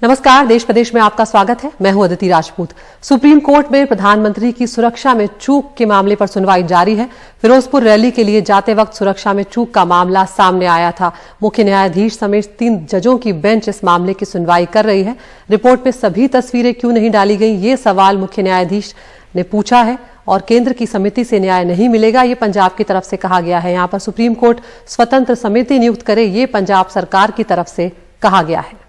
नमस्कार, देश प्रदेश में आपका स्वागत है। मैं हूं अदिति राजपूत। सुप्रीम कोर्ट में प्रधानमंत्री की सुरक्षा में चूक के मामले पर सुनवाई जारी है। फिरोजपुर रैली के लिए जाते वक्त सुरक्षा में चूक का मामला सामने आया था। मुख्य न्यायाधीश समेत 3 जजों की बेंच इस मामले की सुनवाई कर रही है। रिपोर्ट में सभी तस्वीरें क्यों नहीं डाली गई, ये सवाल मुख्य न्यायाधीश ने पूछा है और केंद्र की समिति से न्याय नहीं मिलेगा, ये पंजाब की तरफ से कहा गया है। यहाँ पर सुप्रीम कोर्ट स्वतंत्र समिति नियुक्त करे, ये पंजाब सरकार की तरफ से कहा गया है।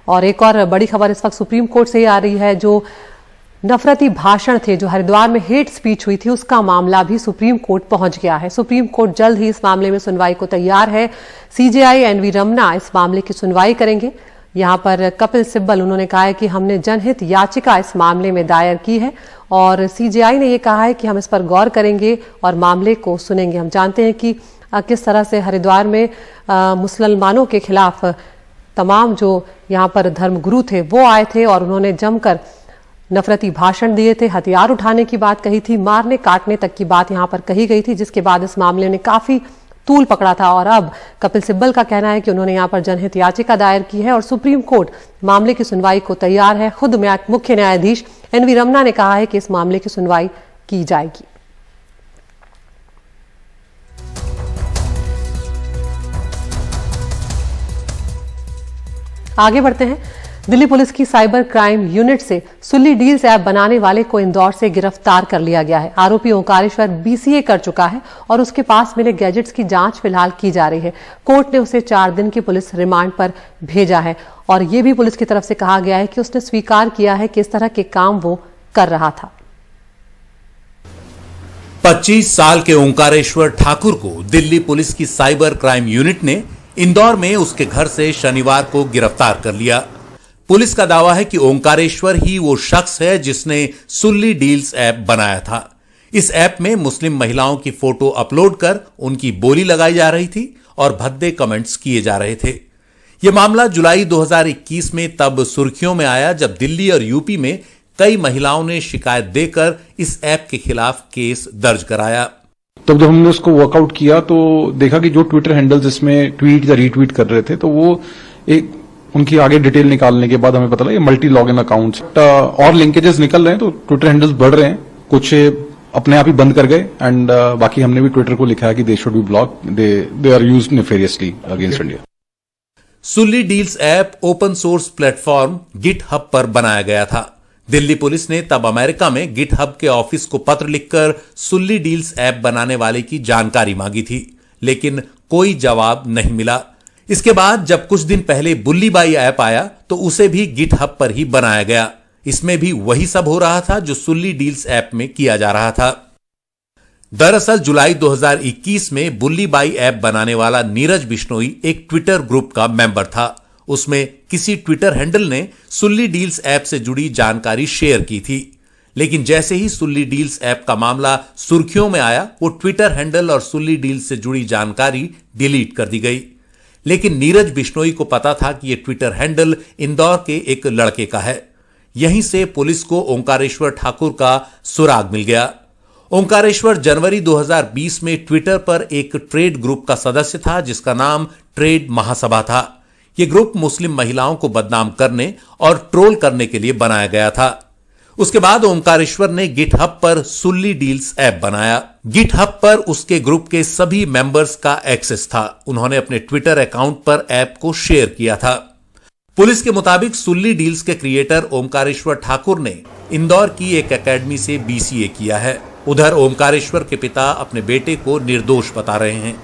और एक और बड़ी खबर इस वक्त सुप्रीम कोर्ट से ही आ रही है। जो नफरती भाषण थे, जो हरिद्वार में हेट स्पीच हुई थी, उसका मामला भी सुप्रीम कोर्ट पहुंच गया है। सुप्रीम कोर्ट जल्द ही इस मामले में सुनवाई को तैयार है। सीजेआई एनवी रमना इस मामले की सुनवाई करेंगे। यहां पर कपिल सिब्बल, उन्होंने कहा है कि हमने जनहित याचिका इस मामले में दायर की है और सीजेआई ने यह कहा है कि हम इस पर गौर करेंगे और मामले को सुनेंगे। हम जानते हैं कि किस तरह से हरिद्वार में मुसलमानों के खिलाफ तमाम जो यहाँ पर धर्मगुरु थे वो आए थे और उन्होंने जमकर नफरती भाषण दिए थे, हथियार उठाने की बात कही थी, मारने काटने तक की बात यहाँ पर कही गई थी, जिसके बाद इस मामले ने काफी तूल पकड़ा था। और अब कपिल सिब्बल का कहना है कि उन्होंने यहाँ पर जनहित याचिका दायर की है और सुप्रीम कोर्ट मामले की सुनवाई को तैयार है। खुद मुख्य न्यायाधीश एनवी रमना ने कहा है कि इस मामले की सुनवाई की जाएगी। आगे बढ़ते हैं। दिल्ली पुलिस की साइबर क्राइम यूनिट से सुल्ली डील्स ऐप बनाने वाले को इंदौर से गिरफ्तार कर लिया गया है। आरोपी ओंकारेश्वर बीसीए कर चुका है और उसके पास मिले गैजेट्स की जांच फिलहाल की जा रही है। कोर्ट ने उसे 4 दिन की पुलिस रिमांड पर भेजा है और यह भी पुलिस की तरफ से कहा गया है कि उसने स्वीकार किया है कि इस तरह के काम वो कर रहा था। 25 साल के ओंकारेश्वर ठाकुर को दिल्ली पुलिस की साइबर क्राइम यूनिट ने इंदौर में उसके घर से शनिवार को गिरफ्तार कर लिया। पुलिस का दावा है कि ओंकारेश्वर ही वो शख्स है जिसने सुल्ली डील्स ऐप बनाया था। इस ऐप में मुस्लिम महिलाओं की फोटो अपलोड कर उनकी बोली लगाई जा रही थी और भद्दे कमेंट्स किए जा रहे थे। यह मामला जुलाई 2021 में तब सुर्खियों में आया जब दिल्ली और यूपी में कई महिलाओं ने शिकायत देकर इस ऐप के खिलाफ केस दर्ज कराया। तब जब हमने उसको वर्कआउट किया तो देखा कि जो ट्विटर हैंडल्स इसमें ट्वीट या रीट्वीट कर रहे थे, तो वो एक उनकी आगे डिटेल निकालने के बाद हमें पता लगा ये मल्टी लॉगिन अकाउंट्स और लिंकेजेस निकल रहे हैं। तो ट्विटर हैंडल्स बढ़ रहे हैं, कुछ अपने आप ही बंद कर गए एंड बाकी हमने भी ट्विटर को लिखा है कि they should be block, they are used nefariously against India. Sulli deals app open source platform GitHub पर बनाया गया था। दिल्ली पुलिस ने तब अमेरिका में गिटहब के ऑफिस को पत्र लिखकर सुल्ली डील्स ऐप बनाने वाले की जानकारी मांगी थी, लेकिन कोई जवाब नहीं मिला। इसके बाद जब कुछ दिन पहले बुल्ली बाई ऐप आया तो उसे भी गिटहब पर ही बनाया गया। इसमें भी वही सब हो रहा था जो सुल्ली डील्स ऐप में किया जा रहा था। दरअसल जुलाई 2021 में बुल्ली बाई ऐप बनाने वाला नीरज बिश्नोई एक ट्विटर ग्रुप का मेंबर था। उसमें किसी ट्विटर हैंडल ने सुल्ली डील्स ऐप से जुड़ी जानकारी शेयर की थी, लेकिन जैसे ही सुल्ली डील्स ऐप का मामला सुर्खियों में आया, वो ट्विटर हैंडल और सुल्ली डील्स से जुड़ी जानकारी डिलीट कर दी गई। लेकिन नीरज बिश्नोई को पता था कि यह ट्विटर हैंडल इंदौर के एक लड़के का है। यहीं से पुलिस को ओंकारेश्वर ठाकुर का सुराग मिल गया। ओंकारेश्वर जनवरी 2020 में ट्विटर पर एक ट्रेड ग्रुप का सदस्य था जिसका नाम ट्रेड महासभा था। यह ग्रुप मुस्लिम महिलाओं को बदनाम करने और ट्रोल करने के लिए बनाया गया था। उसके बाद ओंकारेश्वर ने गिटहब पर सुल्ली डील्स ऐप बनाया। गिटहब पर उसके ग्रुप के सभी मेंबर्स का एक्सेस था। उन्होंने अपने ट्विटर अकाउंट पर ऐप को शेयर किया था। पुलिस के मुताबिक सुल्ली डील्स के क्रिएटर ओंकारेश्वर ठाकुर ने इंदौर की एक एकेडमी से बीसीए किया है। उधर ओंकारेश्वर के पिता अपने बेटे को निर्दोष बता रहे हैं।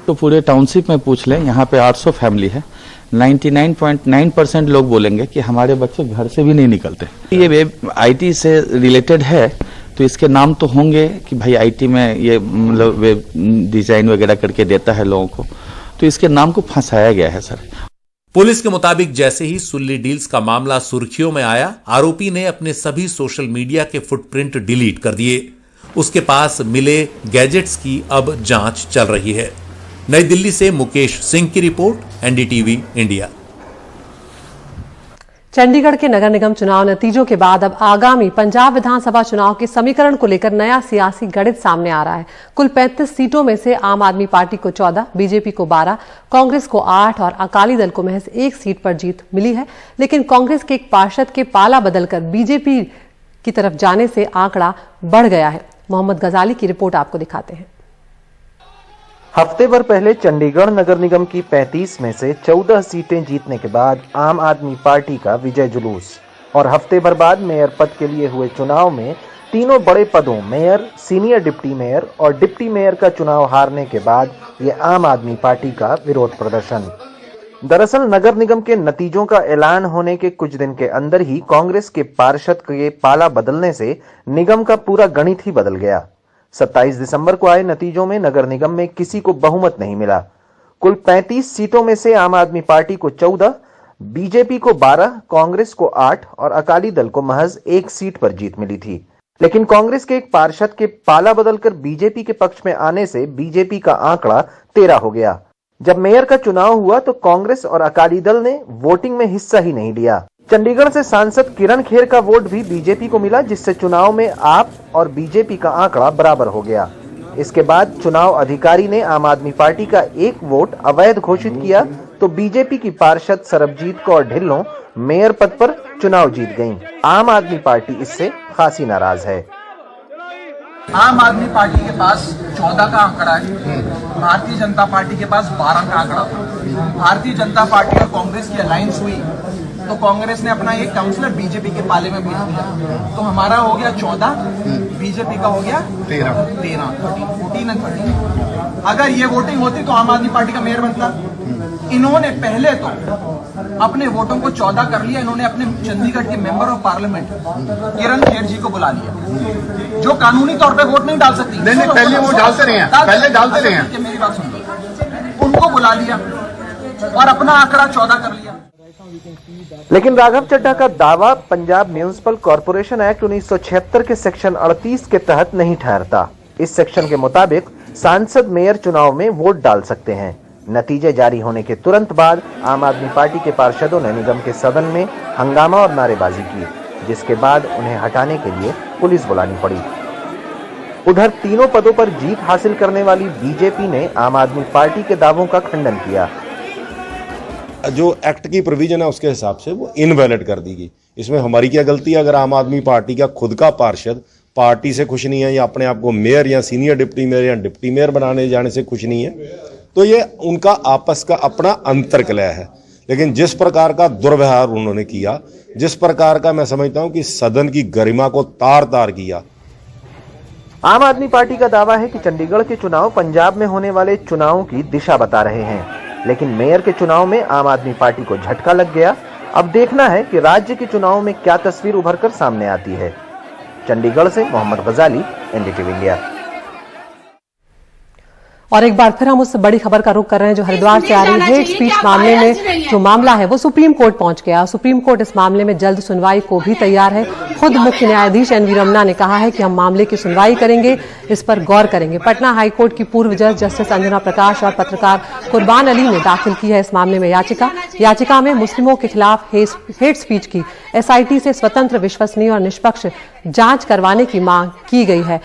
तो पूरे टाउनशिप में पूछ लें, यहाँ पे 800 फैमिली है, 99.9% लोग बोलेंगे कि हमारे बच्चे घर से भी नहीं निकलते। ये वेब आईटी से रिलेटेड है तो इसके नाम तो होंगे कि भाई आईटी में ये मतलब वेब डिजाइन वगैरह करके देता है लोगों को, तो इसके नाम को फंसाया गया है सर। पुलिस के मुताबिक जैसे ही सुल्ली डील्स का मामला सुर्खियों में आया, आरोपी ने अपने सभी सोशल मीडिया के फुटप्रिंट डिलीट कर दिए। उसके पास मिले गैजेट्स की अब जांच चल रही है। नई दिल्ली से मुकेश सिंह की रिपोर्ट, एनडीटीवी इंडिया। चंडीगढ़ के नगर निगम चुनाव नतीजों के बाद अब आगामी पंजाब विधानसभा चुनाव के समीकरण को लेकर नया सियासी गणित सामने आ रहा है। कुल 35 सीटों में से आम आदमी पार्टी को 14, बीजेपी को 12, कांग्रेस को 8 और अकाली दल को महज 1 सीट पर जीत मिली है। लेकिन कांग्रेस के एक पार्षद के पाला बदलकर बीजेपी की तरफ जाने से आंकड़ा बढ़ गया है। मोहम्मद गजाली की रिपोर्ट आपको दिखाते हैं। हफ्ते भर पहले चंडीगढ़ नगर निगम की 35 में से 14 सीटें जीतने के बाद आम आदमी पार्टी का विजय जुलूस, और हफ्ते भर बाद मेयर पद के लिए हुए चुनाव में तीनों बड़े पदों मेयर, सीनियर डिप्टी मेयर और डिप्टी मेयर का चुनाव हारने के बाद ये आम आदमी पार्टी का विरोध प्रदर्शन। दरअसल नगर निगम के नतीजों का ऐलान होने के कुछ दिन के अंदर ही कांग्रेस के पार्षद के पाला बदलने से निगम का पूरा गणित ही बदल गया। 27 दिसंबर को आए नतीजों में नगर निगम में किसी को बहुमत नहीं मिला। कुल 35 सीटों में से आम आदमी पार्टी को 14, बीजेपी को 12, कांग्रेस को 8 और अकाली दल को महज 1 सीट पर जीत मिली थी। लेकिन कांग्रेस के एक पार्षद के पाला बदलकर बीजेपी के पक्ष में आने से बीजेपी का आंकड़ा 13 हो गया। जब मेयर का चुनाव हुआ तो कांग्रेस और अकाली दल ने वोटिंग में हिस्सा ही नहीं लिया। चंडीगढ़ से सांसद किरण खेर का वोट भी बीजेपी को मिला, जिससे चुनाव में आप और बीजेपी का आंकड़ा बराबर हो गया। इसके बाद चुनाव अधिकारी ने आम आदमी पार्टी का 1 वोट अवैध घोषित किया तो बीजेपी की पार्षद सरबजीत कौर ढिल्लों मेयर पद पर चुनाव जीत गईं। आम आदमी पार्टी इससे खासी नाराज है। आम आदमी पार्टी के पास 14 का आंकड़ा है, भारतीय जनता पार्टी के पास 12 का आंकड़ा। भारतीय जनता पार्टी और कांग्रेस की अलायंस हुई तो कांग्रेस ने अपना एक काउंसलर बीजेपी के पाले में भेज दिया, तो हमारा हो गया 14, बीजेपी का हो गया 13, 14 एंड 13। अगर ये वोटिंग होती तो आम आदमी पार्टी का मेयर बनता। इन्होंने पहले तो अपने वोटों को 14 कर लिया। इन्होंने अपने चंडीगढ़ के मेंबर ऑफ पार्लियामेंट किरण खेर जी को बुला लिया, जो कानूनी तौर पे वोट नहीं डाल सकती। नहीं, पहले वो डालते रहे हैं, पहले डालते रहे हैं। मेरी बात सुन, उनको बुला लिया और अपना आंकड़ा 14 कर लिया। लेकिन राघव चड्ढा का दावा पंजाब म्यूनिसिपल कॉर्पोरेशन एक्ट 1976 के सेक्शन 38 के तहत नहीं ठहरता। इस सेक्शन के मुताबिक सांसद मेयर चुनाव में वोट डाल सकते हैं। नतीजे जारी होने के तुरंत बाद आम आदमी पार्टी के पार्षदों ने निगम के सदन में हंगामा और नारेबाजी की, जिसके बाद उन्हें हटाने के लिए पुलिस बुलानी पड़ी। उधर तीनों पदों पर जीत हासिल करने वाली बीजेपी ने आम आदमी पार्टी के दावों का खंडन किया। जो एक्ट की प्रोविजन है उसके हिसाब से वो इनवैलिड कर दी गई। इसमें हमारी क्या गलती है? अगर आम आदमी पार्टी का खुद का पार्षद पार्टी से खुश नहीं है या अपने आप को मेयर या सीनियर डिप्टी मेयर या डिप्टी मेयर बनाने जाने से खुश नहीं है, तो ये उनका आपस का अपना अंतर्कलह है। लेकिन जिस प्रकार का दुर्व्यवहार उन्होंने किया, जिस प्रकार का मैं समझता हूं कि सदन की गरिमा को तार तार किया। आम आदमी पार्टी का दावा है कि चंडीगढ़ के चुनाव पंजाब में होने वाले चुनावों की दिशा बता रहे हैं, लेकिन मेयर के चुनाव में आम आदमी पार्टी को झटका लग गया। अब देखना है कि राज्य के चुनाव में क्या तस्वीर उभरकर सामने आती है। चंडीगढ़ से मोहम्मद गजाली, एनडीटीवी इंडिया। और एक बार फिर हम उस बड़ी खबर का रुख कर रहे हैं जो हरिद्वार से आ रही है। हेट स्पीच मामले में जो मामला है वो सुप्रीम कोर्ट पहुंच गया। सुप्रीम कोर्ट इस मामले में जल्द सुनवाई को भी तैयार है। खुद मुख्य न्यायाधीश एनवी रमन्ना ने कहा है कि हम मामले की सुनवाई करेंगे, इस पर गौर करेंगे। पटना हाईकोर्ट की पूर्व जज जस्टिस अंजना प्रकाश और पत्रकार कुर्बान अली ने दाखिल की है इस मामले में याचिका में मुस्लिमों के खिलाफ हेट स्पीच की एसआईटी से स्वतंत्र, विश्वसनीय और निष्पक्ष जांच करवाने की मांग की गई है।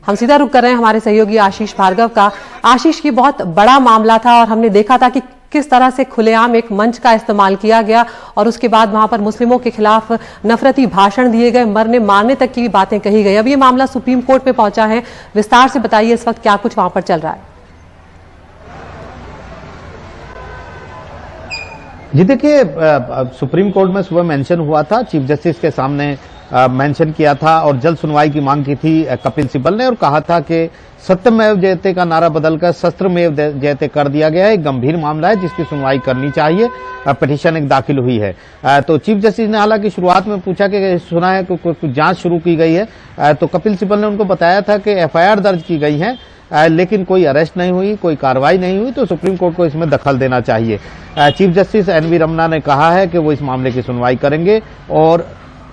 हम सीधा रुख कर रहे हैं हमारे सहयोगी आशीष भार्गव का। आशीष, की बहुत बड़ा मामला था और हमने देखा था कि किस तरह से खुलेआम एक मंच का इस्तेमाल किया गया और उसके बाद वहां पर मुस्लिमों के खिलाफ नफरती भाषण दिए गए, मरने मारने तक की बातें कही गई। अब ये मामला सुप्रीम कोर्ट में पहुंचा है, विस्तार से बताइए इस वक्त क्या कुछ वहां पर चल रहा है। जी देखिए, सुप्रीम कोर्ट में सुबह मेंशन हुआ था, चीफ जस्टिस के सामने मेंशन किया था और जल्द सुनवाई की मांग की थी कपिल सिब्बल ने और कहा था कि सत्यमेव जयते का नारा बदलकर शस्त्रमेव जयते कर दिया गया है। एक गंभीर मामला है जिसकी सुनवाई करनी चाहिए। पिटीशन एक दाखिल हुई है। तो चीफ जस्टिस ने हालांकि शुरुआत में पूछा कि सुना है कि जांच शुरू की गई है, तो कपिल सिब्बल ने उनको बताया था कि एफआईआर दर्ज की गई है, लेकिन कोई अरेस्ट नहीं हुई, कोई कार्रवाई नहीं हुई, तो सुप्रीम कोर्ट को इसमें दखल देना चाहिए। चीफ जस्टिस एनवी रमन्ना ने कहा है कि वो इस मामले की सुनवाई करेंगे और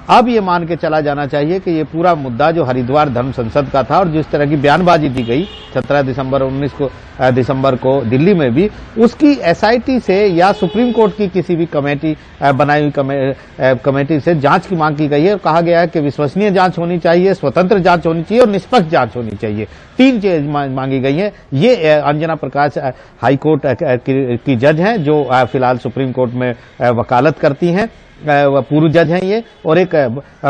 अब ये मान के चला जाना चाहिए कि ये पूरा मुद्दा जो हरिद्वार धर्म संसद का था और जिस तरह की बयानबाजी दी गई 17 दिसंबर और 19 दिसंबर को दिल्ली में भी, उसकी एसआईटी से या सुप्रीम कोर्ट की किसी भी कमेटी बनाई हुई कमेटी से जांच की मांग की गई है और कहा गया है कि विश्वसनीय जांच होनी चाहिए, स्वतंत्र जांच होनी चाहिए और निष्पक्ष जांच होनी चाहिए। 3 चीज मांगी गई है। ये अंजना प्रकाश हाईकोर्ट की जज हैं जो फिलहाल सुप्रीम कोर्ट में वकालत करती हैं, पूर्व जज हैं ये, और एक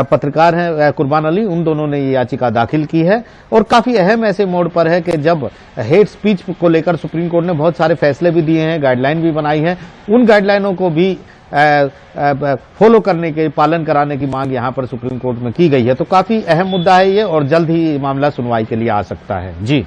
पत्रकार हैं कुर्बान अली, उन दोनों ने ये याचिका दाखिल की है। और काफी अहम ऐसे मोड़ पर है कि जब हेट स्पीच को लेकर सुप्रीम कोर्ट ने बहुत सारे फैसले भी दिए हैं, गाइडलाइन भी बनाई है, उन गाइडलाइनों को भी फॉलो करने के, पालन कराने की मांग यहां पर सुप्रीम कोर्ट में की गई है। तो काफी अहम मुद्दा है ये और जल्द ही ये मामला सुनवाई के लिए आ सकता है। जी,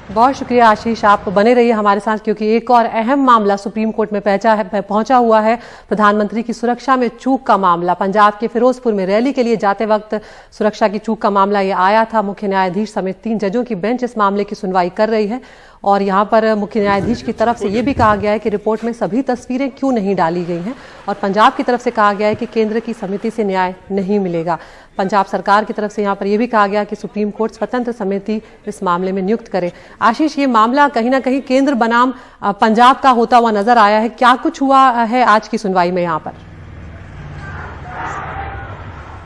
बहुत शुक्रिया आशीष, आप बने रहिए हमारे साथ, क्योंकि एक और अहम मामला सुप्रीम कोर्ट में पहुंचा हुआ है। प्रधानमंत्री की सुरक्षा में चूक का मामला। पंजाब के फिरोजपुर में रैली के लिए जाते वक्त सुरक्षा की चूक का मामला ये आया था। मुख्य न्यायाधीश समेत 3 जजों की बेंच इस मामले की सुनवाई कर रही है और यहाँ पर मुख्य न्यायाधीश की तरफ से ये भी कहा गया है कि रिपोर्ट में सभी तस्वीरें क्यों नहीं डाली गई हैं, और पंजाब की तरफ से कहा गया है कि केंद्र की समिति से न्याय नहीं मिलेगा। पंजाब सरकार की तरफ से यहाँ पर यह भी कहा गया कि सुप्रीम कोर्ट स्वतंत्र समिति इस मामले में नियुक्त करे। आशीष, ये मामला कहीं ना कहीं केंद्र बनाम पंजाब का होता हुआ नजर आया है, क्या कुछ हुआ है आज की सुनवाई में यहाँ पर?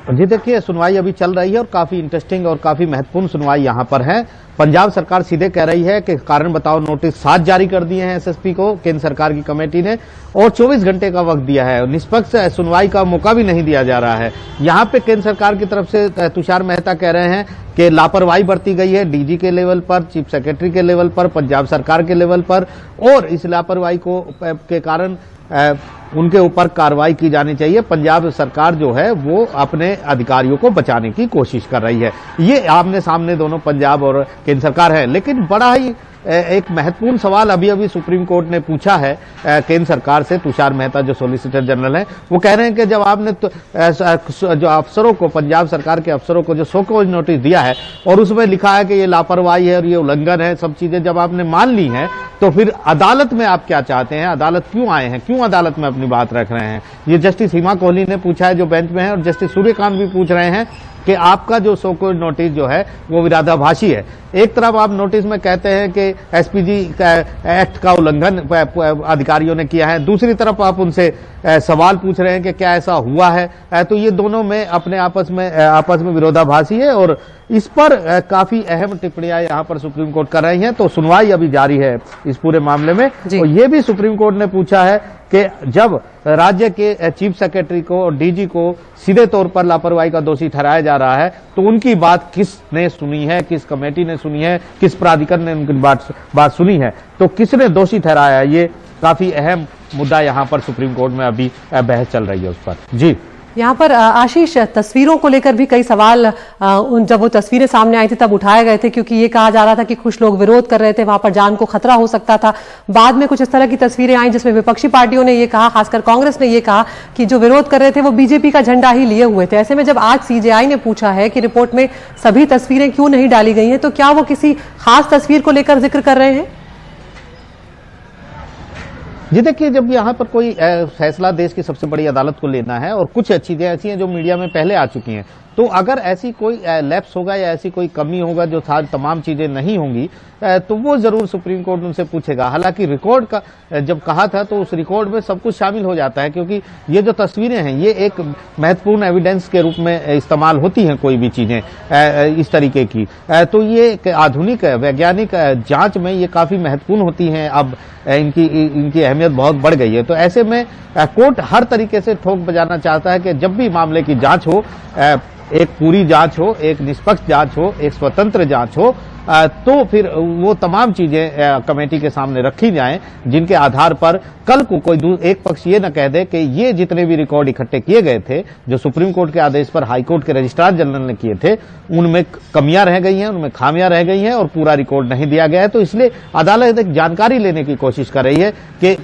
जी देखिए, सुनवाई अभी चल रही है और काफी इंटरेस्टिंग और काफी महत्वपूर्ण सुनवाई यहां पर है। पंजाब सरकार सीधे कह रही है कि कारण बताओ नोटिस 7 जारी कर दिए हैं एसएसपी को केंद्र सरकार की कमेटी ने, और 24 घंटे का वक्त दिया है। निष्पक्ष सुनवाई का मौका भी नहीं दिया जा रहा है। यहां पे केंद्र सरकार की तरफ से तुषार मेहता कह रहे हैं कि लापरवाही बरती गई है डीजी के लेवल पर, चीफ सेक्रेटरी के लेवल पर, पंजाब सरकार के लेवल पर, और इस लापरवाही के कारण उनके ऊपर कार्रवाई की जानी चाहिए। पंजाब सरकार जो है वो अपने अधिकारियों को बचाने की कोशिश कर रही है। ये आमने सामने दोनों पंजाब और केंद्र सरकार है। लेकिन बड़ा ही एक महत्वपूर्ण सवाल अभी सुप्रीम कोर्ट ने पूछा है केंद्र सरकार से। तुषार मेहता जो सॉलिसिटर जनरल हैं, वो कह रहे हैं कि जब आपने जो अफसरों को, पंजाब सरकार के अफसरों को जो सो कॉज नोटिस दिया है और उसमें लिखा है कि ये लापरवाही है और ये उल्लंघन है, सब चीजें जब आपने मान ली हैं, तो फिर अदालत में आप क्या चाहते हैं? अदालत क्यों आए हैं? क्यों अदालत में अपनी बात रख रहे हैं? ये जस्टिस हिमा कोहली ने पूछा है जो बेंच में है, और जस्टिस सूर्यकांत भी पूछ रहे हैं कि आपका जो सो कॉज नोटिस जो है वो विरोधाभासी है। एक तरफ आप नोटिस में कहते हैं कि एसपीजी एक्ट का उल्लंघन अधिकारियों ने किया है, दूसरी तरफ आप उनसे सवाल पूछ रहे हैं कि क्या ऐसा हुआ है। तो ये दोनों में अपने आपस में विरोधाभासी है और इस पर काफी अहम टिप्पणियां यहां पर सुप्रीम कोर्ट कर रही हैं। तो सुनवाई अभी जारी है इस पूरे मामले में। और ये भी सुप्रीम कोर्ट ने पूछा है कि जब राज्य के चीफ सेक्रेटरी को और डीजी को सीधे तौर पर लापरवाही का दोषी ठहराया जा रहा है, तो उनकी बात किसने सुनी है, किस कमेटी ने सुनी है, किस प्राधिकरण ने उनकी बात सुनी है, तो किसने दोषी ठहराया है? ये काफी अहम मुद्दा यहाँ पर सुप्रीम कोर्ट में अभी बहस चल रही है उस पर। जी, यहाँ पर आशीष, तस्वीरों को लेकर भी कई सवाल जब वो तस्वीरें सामने आई थी तब उठाए गए थे, क्योंकि ये कहा जा रहा था कि कुछ लोग विरोध कर रहे थे, वहां पर जान को खतरा हो सकता था। बाद में कुछ इस तरह की तस्वीरें आई जिसमें विपक्षी पार्टियों ने ये कहा, खासकर कांग्रेस ने ये कहा कि जो विरोध कर रहे थे वो बीजेपी का झंडा ही लिए हुए थे। ऐसे में जब आज सीजेआई ने पूछा है कि रिपोर्ट में सभी तस्वीरें क्यों नहीं डाली गई हैं, तो क्या वो किसी खास तस्वीर को लेकर जिक्र कर रहे हैं? जी देखिए, जब यहाँ पर कोई फैसला देश की सबसे बड़ी अदालत को लेना है और कुछ चीजें ऐसी हैं जो मीडिया में पहले आ चुकी हैं, तो अगर ऐसी कोई लैप्स होगा या ऐसी कोई कमी होगा जो तमाम चीजें नहीं होंगी, तो वो जरूर सुप्रीम कोर्ट उनसे पूछेगा। हालांकि रिकॉर्ड का जब कहा था तो उस रिकॉर्ड में सब कुछ शामिल हो जाता है, क्योंकि ये जो तस्वीरें हैं ये एक महत्वपूर्ण एविडेंस के रूप में इस्तेमाल होती हैं कोई भी चीजें इस तरीके की। तो ये एक आधुनिक वैज्ञानिक जांच में ये काफी महत्वपूर्ण होती हैं। अब इनकी अहमियत बहुत बढ़ गई है। तो ऐसे में कोर्ट हर तरीके से ठोक बजाना चाहता है कि जब भी मामले की जांच हो, एक पूरी जांच हो, एक निष्पक्ष जांच हो, एक स्वतंत्र जांच हो, तो फिर वो तमाम चीजें कमेटी के सामने रखी जाएं, जिनके आधार पर कल को कोई एक पक्ष ये न कह दे कि ये जितने भी रिकॉर्ड इकट्ठे किए गए थे, जो सुप्रीम कोर्ट के आदेश पर हाई कोर्ट के रजिस्ट्रार जनरल ने किए थे, उनमें कमियां रह गई हैं, उनमें खामियां रह गई हैं और पूरा रिकॉर्ड नहीं दिया गया है। तो इसलिए अदालत एक जानकारी लेने की कोशिश कर रही है कि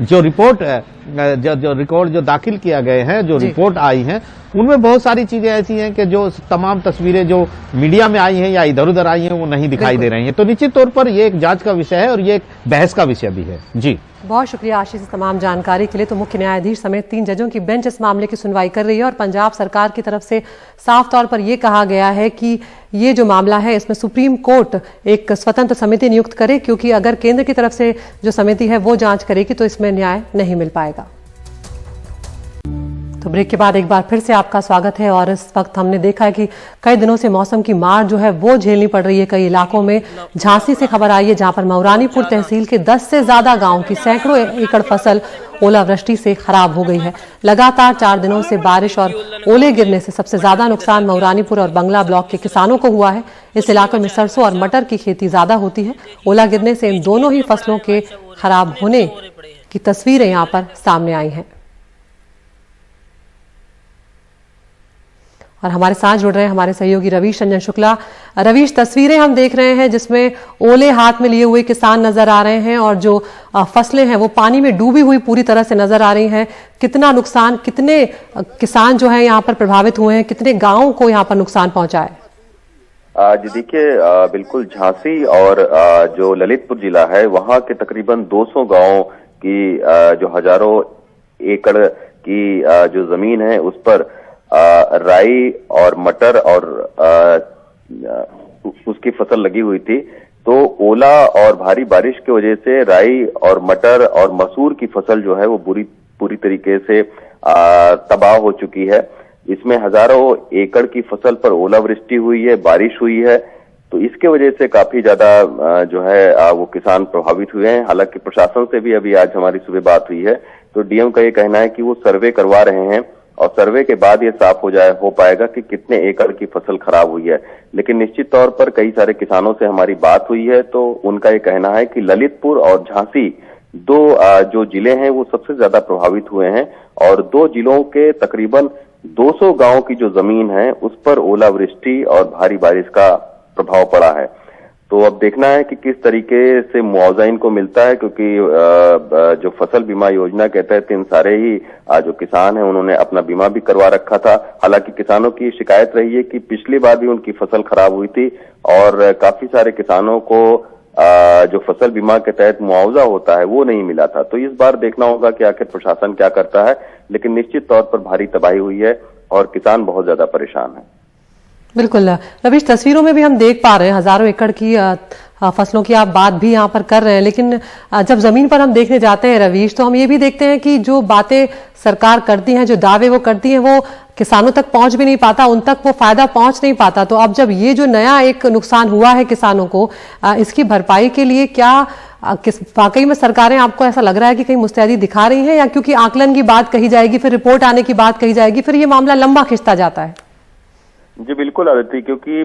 जो रिकॉर्ड जो दाखिल किया गए हैं, जो रिपोर्ट आई हैं, उनमें बहुत सारी चीजें ऐसी हैं कि जो तमाम तस्वीरें जो मीडिया में आई हैं या इधर उधर आई हैं वो नहीं दिखाई दे रही हैं। तो निश्चित तौर पर ये एक जांच का विषय है और ये एक बहस का विषय भी है। जी। बहुत शुक्रिया आशीष इस तमाम जानकारी के लिए। तो मुख्य न्यायाधीश समेत 3 जजों की बेंच इस मामले की सुनवाई कर रही है और पंजाब सरकार की तरफ से साफ तौर पर यह कहा गया है कि ये जो मामला है इसमें सुप्रीम कोर्ट एक स्वतंत्र समिति नियुक्त करे, क्योंकि अगर केंद्र की तरफ से जो समिति है वो जांच करेगी तो इसमें न्याय नहीं मिल पाएगा। तो ब्रेक के बाद एक बार फिर से आपका स्वागत है। और इस वक्त हमने देखा है कि कई दिनों से मौसम की मार जो है वो झेलनी पड़ रही है कई इलाकों में। झांसी से खबर आई है जहां पर मऊरानीपुर तहसील के 10 से ज्यादा गांव की सैकड़ों एकड़ फसल ओलावृष्टि से खराब हो गई है। लगातार 4 दिनों से बारिश और ओले गिरने से सबसे ज्यादा नुकसान मऊरानीपुर और बंगला ब्लॉक के किसानों को हुआ है। इस इलाके में सरसों और मटर की खेती ज्यादा होती है। ओला गिरने से इन दोनों ही फसलों के खराब होने की तस्वीरें यहाँ पर सामने आई हैं। और हमारे साथ जुड़ रहे हैं हमारे सहयोगी रवीश रंजन शुक्ला। रवीश, तस्वीरें हम देख रहे हैं जिसमें ओले हाथ में लिए हुए किसान नजर आ रहे हैं और जो फसलें हैं वो पानी में डूबी हुई पूरी तरह से नजर आ रही हैं। कितना नुकसान, कितने किसान जो है यहाँ पर प्रभावित हुए हैं, कितने गांवों को यहाँ पर नुकसान पहुंचा है? जी देखिए, बिल्कुल झांसी और जो ललितपुर जिला है वहां के तकरीबन 200 गांवों की जो हजारों एकड़ की जो जमीन है उस पर राई और मटर और उसकी फसल लगी हुई थी। तो ओला और भारी बारिश की वजह से राई और मटर और मसूर की फसल जो है वो पूरी तरीके से तबाह हो चुकी है। इसमें हजारों एकड़ की फसल पर ओलावृष्टि हुई है, बारिश हुई है, तो इसके वजह से काफी ज्यादा जो है वो किसान प्रभावित हुए हैं। हालांकि प्रशासन से भी अभी आज हमारी सुबह बात हुई है तो डीएम का ये कहना है कि वो सर्वे करवा रहे हैं और सर्वे के बाद ये साफ हो पाएगा कि कितने एकड़ की फसल खराब हुई है। लेकिन निश्चित तौर पर कई सारे किसानों से हमारी बात हुई है तो उनका ये कहना है कि ललितपुर और झांसी 2 जो जिले हैं वो सबसे ज्यादा प्रभावित हुए हैं और 2 जिलों के तकरीबन 200 गांव की जो जमीन है उस पर ओलावृष्टि और भारी बारिश का प्रभाव पड़ा है। तो अब देखना है कि किस तरीके से मुआवजा इनको मिलता है, क्योंकि जो फसल बीमा योजना के तहत इन सारे ही जो किसान हैं उन्होंने अपना बीमा भी करवा रखा था। हालांकि किसानों की शिकायत रही है कि पिछली बार भी उनकी फसल खराब हुई थी और काफी सारे किसानों को जो फसल बीमा के तहत मुआवजा होता है वो नहीं मिला था। तो इस बार देखना होगा कि आखिर प्रशासन क्या करता है, लेकिन निश्चित तौर पर भारी तबाही हुई है और किसान बहुत ज्यादा परेशान है। बिल्कुल रवीश, तस्वीरों में भी हम देख पा रहे हैं हजारों एकड़ की फसलों की आप बात भी यहाँ पर कर रहे हैं, लेकिन जब जमीन पर हम देखने जाते हैं रवीश तो हम ये भी देखते हैं कि जो बातें सरकार करती हैं, जो दावे वो करती हैं, वो किसानों तक पहुंच भी नहीं पाता, उन तक वो फायदा पहुंच नहीं पाता। तो अब जब ये जो नया एक नुकसान हुआ है किसानों को, इसकी भरपाई के लिए क्या वाकई में सरकारें, आपको ऐसा लग रहा है कि कहीं मुस्तैदी दिखा रही हैं, या क्योंकि आकलन की बात कही जाएगी, फिर रिपोर्ट आने की बात कही जाएगी, फिर ये मामला लंबा खिंचता जाता है? जी बिल्कुल आदित्य, क्योंकि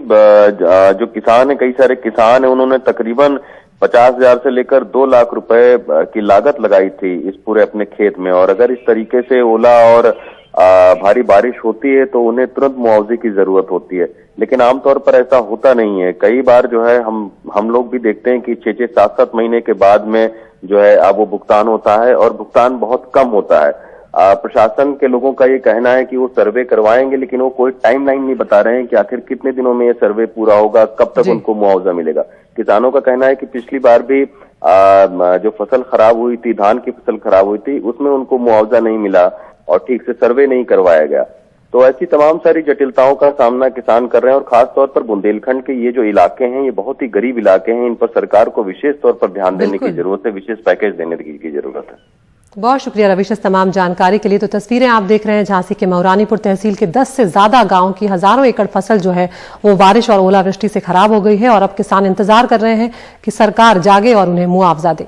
जो किसान है, कई सारे किसान है, उन्होंने तकरीबन 50,000 से लेकर 2 लाख रुपए की लागत लगाई थी इस पूरे अपने खेत में, और अगर इस तरीके से ओला और भारी बारिश होती है तो उन्हें तुरंत मुआवजे की जरूरत होती है, लेकिन आमतौर पर ऐसा होता नहीं है। कई बार जो है हम लोग भी देखते हैं कि 6-6, 7-7 महीने के बाद में जो है अब वो भुगतान होता है और भुगतान बहुत कम होता है। प्रशासन के लोगों का ये कहना है कि वो सर्वे करवाएंगे, लेकिन वो कोई टाइमलाइन नहीं बता रहे हैं कि आखिर कितने दिनों में ये सर्वे पूरा होगा, कब तक उनको मुआवजा मिलेगा। किसानों का कहना है कि पिछली बार भी जो फसल खराब हुई थी, धान की फसल खराब हुई थी, उसमें उनको मुआवजा नहीं मिला और ठीक से सर्वे नहीं करवाया गया। तो ऐसी तमाम सारी जटिलताओं का सामना किसान कर रहे हैं, और खासतौर पर बुंदेलखंड के ये जो इलाके हैं, ये बहुत ही गरीब इलाके हैं, इन पर सरकार को विशेष तौर पर ध्यान देने की जरूरत है, विशेष पैकेज देने की जरूरत है। बहुत शुक्रिया रवीश इस तमाम जानकारी के लिए। तो तस्वीरें आप देख रहे हैं झांसी के मऊरानीपुर तहसील के 10 से ज्यादा गांव की हजारों एकड़ फसल जो है वो बारिश और ओलावृष्टि से खराब हो गई है, और अब किसान इंतजार कर रहे हैं कि सरकार जागे और उन्हें मुआवजा दे।